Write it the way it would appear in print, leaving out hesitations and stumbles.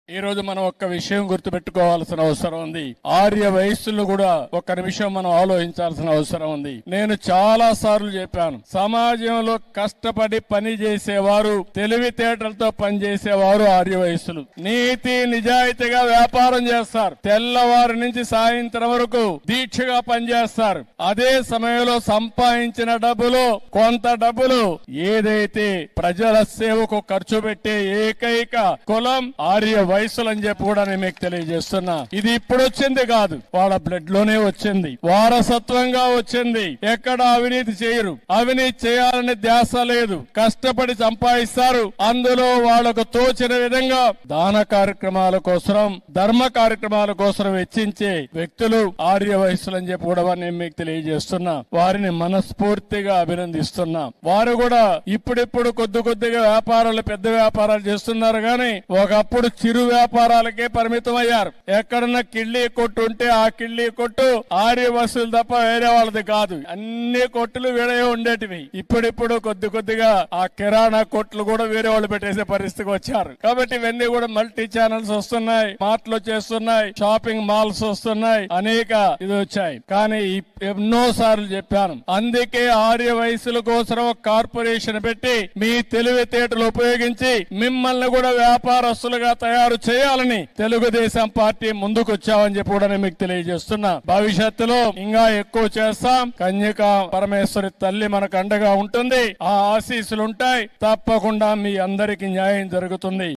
ఈ రోజు మనం ఒక్క విషయం గుర్తుపెట్టుకోవాల్సిన అవసరం ఉంది. ఆర్య వయస్సులు కూడా ఒక్క నిమిషం మనం ఆలోచించాల్సిన అవసరం ఉంది. నేను చాలా సార్లు చెప్పాను, సమాజంలో కష్టపడి పని చేసేవారు, తెలివితేటలతో పనిచేసేవారు ఆర్య వయస్సులు. నీతి నిజాయితీగా వ్యాపారం చేస్తారు, తెల్లవారి నుంచి సాయంత్రం వరకు దీక్షగా పనిచేస్తారు. అదే సమయంలో సంపాదించిన డబ్బులు, కొంత డబ్బులు ఏదైతే ప్రజల సేవకు ఖర్చు పెట్టే ఏకైక కులం ఆర్య వయసులు అని చెప్పి కూడా నేను మీకు తెలియజేస్తున్నా. ఇది ఇప్పుడు వచ్చింది కాదు, వాళ్ళ బ్లడ్ లోనే వచ్చింది, వారసత్వంగా వచ్చింది. ఎక్కడ అవినీతి చేయరు, అవినీతి చేయాలని ధ్యాస లేదు, కష్టపడి సంపాదిస్తారు. అందులో వాళ్లకు తోచిన విధంగా దాన కార్యక్రమాల కోసం, ధర్మ కార్యక్రమాల కోసం వెచ్చించే వ్యక్తులు ఆర్య వయసులు అని చెప్పి కూడా నేను మీకు తెలియజేస్తున్నా. వారిని మనస్ఫూర్తిగా అభినందిస్తున్నా. వారు కూడా ఇప్పుడిప్పుడు కొద్దిగా వ్యాపారాలు, పెద్ద వ్యాపారాలు చేస్తున్నారు గాని ఒకప్పుడు చిరు వ్యాపారాలకే పరిమితం అయ్యారు. ఎక్కడన్నా కిళ్ళీ కొట్టు ఉంటే ఆ కిళ్ళీ కొట్టు ఆర్య వసూలు తప్ప వేరే వాళ్ళది కాదు. అన్ని కొట్టులు వేరే ఉండేటివి. ఇప్పుడిప్పుడు కొద్దిగా ఆ కిరాణా కొట్లు కూడా వేరే వాళ్ళు పెట్టేసే పరిస్థితికి వచ్చారు. కాబట్టి ఇవన్నీ కూడా మల్టీ ఛానల్స్ వస్తున్నాయి, మార్ట్లు చేస్తున్నాయి, షాపింగ్ మాల్స్ వస్తున్నాయి, అనేక ఇది వచ్చాయి. కానీ ఎన్నో సార్లు చెప్పాను, అందుకే ఆర్య వయసుల కోసం ఒక కార్పొరేషన్ పెట్టి మీ తెలివితేటలు ఉపయోగించి మిమ్మల్ని కూడా వ్యాపారస్తులుగా తయారు చేయాలని తెలుగుదేశం పార్టీ ముందుకు వచ్చామని చెప్పి కూడా నేను మీకు తెలియజేస్తున్నా. భవిష్యత్తులో ఇంకా ఎక్కువ చేస్తాం. కన్యకా పరమేశ్వరి తల్లి మనకు అండగా ఉంటుంది. ఆ ఆశీస్సులు ఉంటాయి. తప్పకుండా మీ అందరికీ న్యాయం జరుగుతుంది.